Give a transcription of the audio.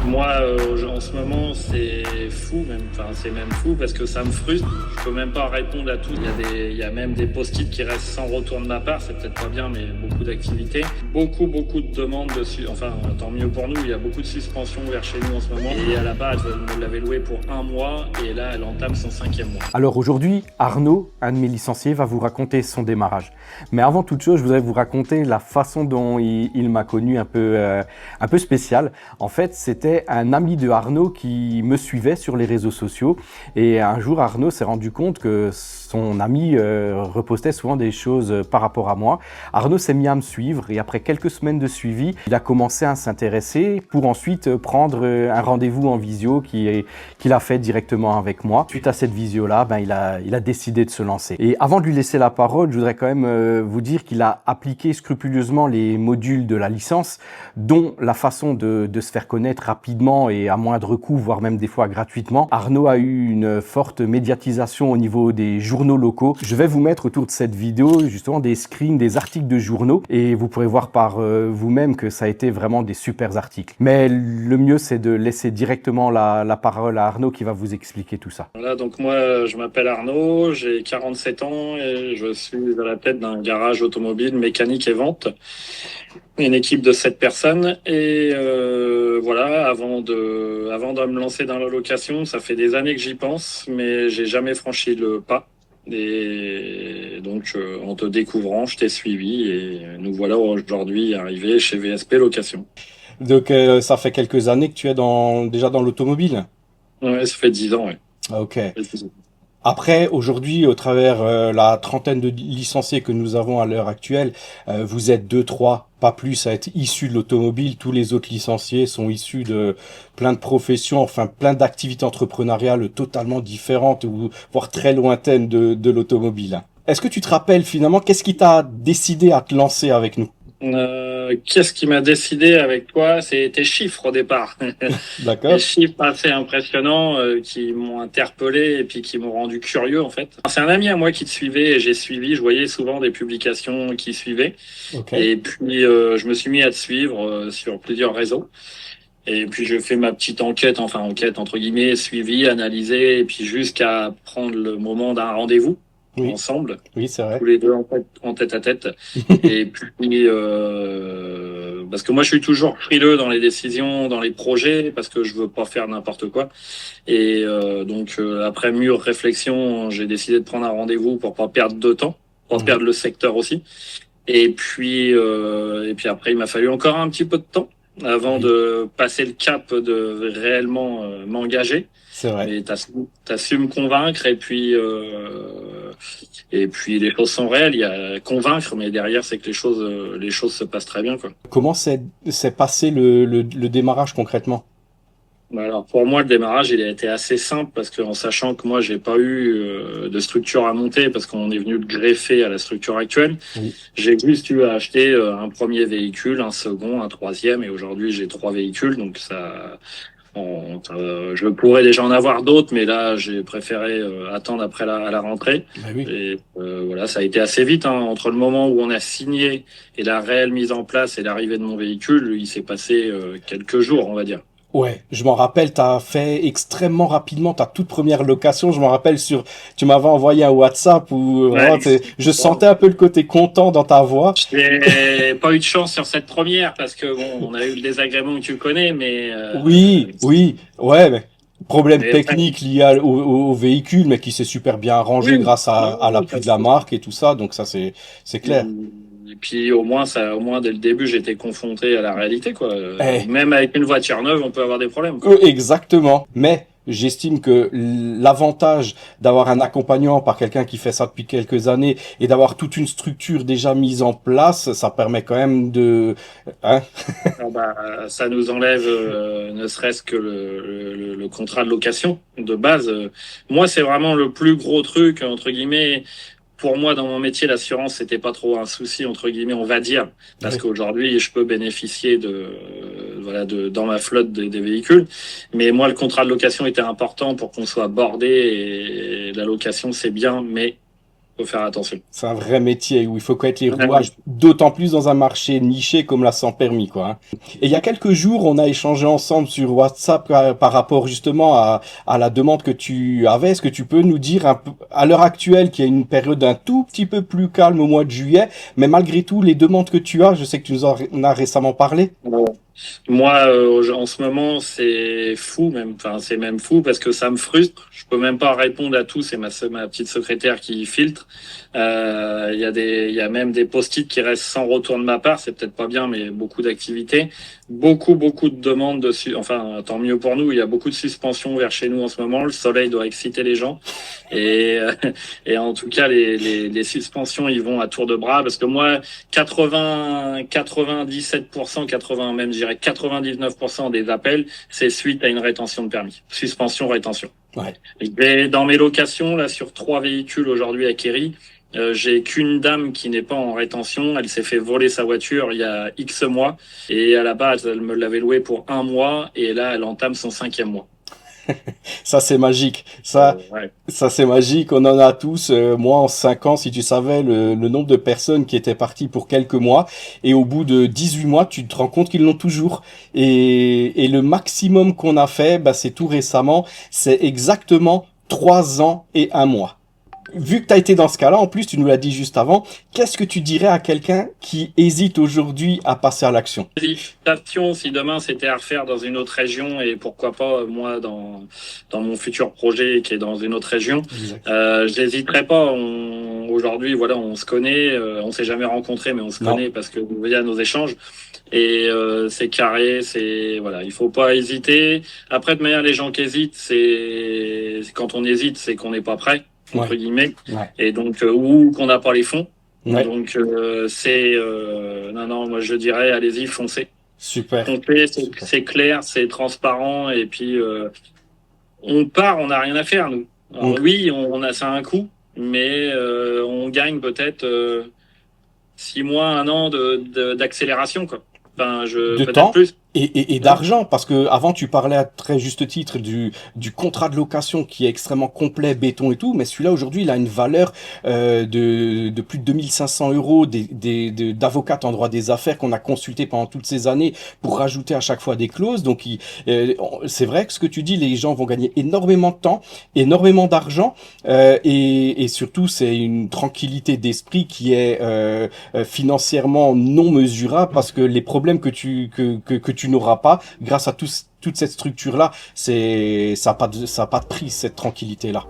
Moi, en ce moment, c'est fou même. Enfin, c'est même fou parce que ça me frustre. Je peux même pas répondre à tout. Il y a même des post-it qui restent sans retour de ma part. C'est peut-être pas bien, mais beaucoup d'activités. Beaucoup de demandes dessus. Enfin, tant mieux pour nous. Il y a beaucoup de suspensions vers chez nous en ce moment. Et à la base, elle me l'avait loué pour 1 mois. Et là, elle entame son 5e mois. Alors aujourd'hui, Arnaud, un de mes licenciés, va vous raconter son démarrage. Mais avant toute chose, je voudrais vous raconter la façon dont il m'a connu un peu spécial. En fait, c'était un ami de Arnaud qui me suivait sur les réseaux sociaux. Et un jour, Arnaud s'est rendu compte que son ami repostait souvent des choses par rapport à moi. Arnaud s'est mis à me suivre et après quelques semaines de suivi, il a commencé à s'intéresser pour ensuite prendre un rendez-vous en visio qu'il a fait directement avec moi. Suite à cette visio-là, il a décidé de se lancer. Et avant de lui laisser la parole, je voudrais quand même vous dire qu'il a appliqué scrupuleusement les modules de la licence, dont la façon de se faire connaître rapidement et à moindre coût, voire même des fois gratuitement. Arnaud a eu une forte médiatisation au niveau des journaux locaux. Je vais vous mettre autour de cette vidéo justement des screens, des articles de journaux et vous pourrez voir par vous-même que ça a été vraiment des super articles. Mais le mieux, c'est de laisser directement la parole à Arnaud qui va vous expliquer tout ça. Voilà, donc moi, je m'appelle Arnaud, j'ai 47 ans et je suis à la tête d'un garage automobile, mécanique et vente. Une équipe de 7 personnes et voilà, avant de me lancer dans la location, ça fait des années que j'y pense, mais j'ai jamais franchi le pas. Et donc, en te découvrant, je t'ai suivi et nous voilà aujourd'hui arrivés chez VSP Location. Donc ça fait quelques années que tu es déjà dans l'automobile. Ouais, ça fait 10 ans, ouais. Ok. Après, aujourd'hui, au travers la trentaine de licenciés que nous avons à l'heure actuelle, vous êtes 2, 3, pas plus, à être issus de l'automobile. Tous les autres licenciés sont issus de plein de professions, enfin plein d'activités entrepreneuriales totalement différentes ou voire très lointaines de l'automobile. Est-ce que tu te rappelles finalement, qu'est-ce qui t'a décidé à te lancer avec nous? Qu'est-ce qui m'a décidé avec toi? C'est tes chiffres au départ. D'accord. Des chiffres assez impressionnants qui m'ont interpellé et puis qui m'ont rendu curieux en fait. C'est un ami à moi qui te suivait et j'ai suivi. Je voyais souvent des publications qui suivaient. Okay. Et puis je me suis mis à te suivre sur plusieurs réseaux. Et puis je fais ma petite enquête, enfin enquête entre guillemets, suivi, analysé, et puis jusqu'à prendre le moment d'un rendez-vous. Oui. Ensemble, oui, c'est vrai. Tous les deux en tête à tête. Et puis, parce que moi, je suis toujours frileux dans les décisions, dans les projets, parce que je veux pas faire n'importe quoi. Et donc, après mûre réflexion, j'ai décidé de prendre un rendez-vous pour pas perdre de temps, pour perdre le secteur aussi. Et puis après, il m'a fallu encore un petit peu de temps avant de passer le cap de réellement m'engager. C'est vrai. Mais t'as su me convaincre et puis les choses sont réelles. Il y a convaincre, mais derrière c'est que les choses se passent très bien quoi. Comment s'est passé le démarrage concrètement? Alors pour moi le démarrage il a été assez simple parce que en sachant que moi j'ai pas eu de structure à monter parce qu'on est venu le greffer à la structure actuelle, oui. J'ai juste eu à acheter un premier véhicule, un second, un troisième et aujourd'hui j'ai 3 véhicules donc ça. Je pourrais déjà en avoir d'autres, mais là, j'ai préféré attendre après la rentrée. Bah oui. Et voilà, ça a été assez vite. Hein, entre le moment où on a signé et la réelle mise en place et l'arrivée de mon véhicule, il s'est passé quelques jours, on va dire. Ouais, je m'en rappelle, t'as fait extrêmement rapidement ta toute première location. Je m'en rappelle tu m'avais envoyé un WhatsApp où vraiment, je sentais un peu le côté content dans ta voix. J'ai pas eu de chance sur cette première parce que bon, on a eu le désagrément que tu connais, mais oui, ouais, mais problème technique lié au véhicule, mais qui s'est super bien arrangé grâce à l'appui de la marque et tout ça. Donc ça, c'est clair. Et puis au moins dès le début j'étais confronté à la réalité quoi. Même avec une voiture neuve on peut avoir des problèmes quoi. Exactement. Mais j'estime que l'avantage d'avoir un accompagnant par quelqu'un qui fait ça depuis quelques années et d'avoir toute une structure déjà mise en place, ça permet quand même de ça nous enlève ne serait-ce que le contrat de location de base. Moi c'est vraiment le plus gros truc entre guillemets. Pour moi, dans mon métier, l'assurance, c'était pas trop un souci, entre guillemets, on va dire. Parce qu'aujourd'hui, je peux bénéficier dans ma flotte des véhicules. Mais moi, le contrat de location était important pour qu'on soit bordé et la location, c'est bien, mais faut faire attention. C'est un vrai métier où il faut connaître les Ouais. rouages, d'autant plus dans un marché niché comme la sans permis, quoi, hein. Et il y a quelques jours, on a échangé ensemble sur WhatsApp par rapport justement à la demande que tu avais. Est-ce que tu peux nous dire un peu, à l'heure actuelle, qu'il y a une période un tout petit peu plus calme au mois de juillet, mais malgré tout, les demandes que tu as, je sais que tu nous en as récemment parlé. Ouais. Moi, en ce moment, c'est fou même. Enfin, c'est même fou parce que ça me frustre. Je peux même pas répondre à tout. C'est ma petite secrétaire qui filtre. Il y a même des post-it qui restent sans retour de ma part. C'est peut-être pas bien, mais beaucoup d'activités, beaucoup de demandes dessus. Enfin, tant mieux pour nous. Il y a beaucoup de suspensions vers chez nous en ce moment. Le soleil doit exciter les gens. Et, et en tout cas, les suspensions, ils vont à tour de bras parce que moi, 97%, 80 même, je dirais 99% des appels, c'est suite à une rétention de permis. Suspension, rétention. Ouais. Et dans mes locations, là, sur 3 véhicules aujourd'hui acquéris, j'ai qu'une dame qui n'est pas en rétention. Elle s'est fait voler sa voiture il y a X mois. Et à la base, elle me l'avait louée pour 1 mois. Et là, elle entame son 5e mois. Ça, c'est magique. Ça, Ouais. Ça, c'est magique, on en a tous. Moi, en 5 ans, si tu savais le nombre de personnes qui étaient parties pour quelques mois, et au bout de 18 mois, tu te rends compte qu'ils l'ont toujours. Et le maximum qu'on a fait, bah, c'est tout récemment, c'est exactement 3 ans et 1 mois. Vu que tu as été dans ce cas-là, en plus, tu nous l'as dit juste avant, qu'est-ce que tu dirais à quelqu'un qui hésite aujourd'hui à passer à l'action? Hésitation, si demain c'était à refaire dans une autre région et pourquoi pas moi dans mon futur projet qui est dans une autre région, j'hésiterais pas. Aujourd'hui, voilà, on se connaît, on s'est jamais rencontrés, mais on se connaît parce que via nos échanges. Et c'est carré, c'est voilà, il faut pas hésiter. Après, de manière, les gens qui hésitent, c'est quand on hésite, c'est qu'on n'est pas prêt entre guillemets, et donc ou qu'on n'a pas les fonds. Donc non, moi je dirais allez-y, foncez. Super. Foncez, c'est clair, c'est transparent, et puis on part, on n'a rien à faire nous. Alors, oui, on a ça a un coût, mais on gagne peut-être 6 mois, 1 an d'accélération quoi. Enfin, de peut-être temps plus. et d'argent, parce que avant tu parlais à très juste titre du contrat de location qui est extrêmement complet, béton et tout, mais celui-là aujourd'hui il a une valeur de plus de 2500 euros d'avocat en droit des affaires qu'on a consulté pendant toutes ces années pour rajouter à chaque fois des clauses. Donc c'est vrai que ce que tu dis, les gens vont gagner énormément de temps, énormément d'argent, et surtout c'est une tranquillité d'esprit qui est financièrement non mesurable, parce que les problèmes que tu n'auras pas grâce à toute cette structure là, ça a pas de prix, cette tranquillité là.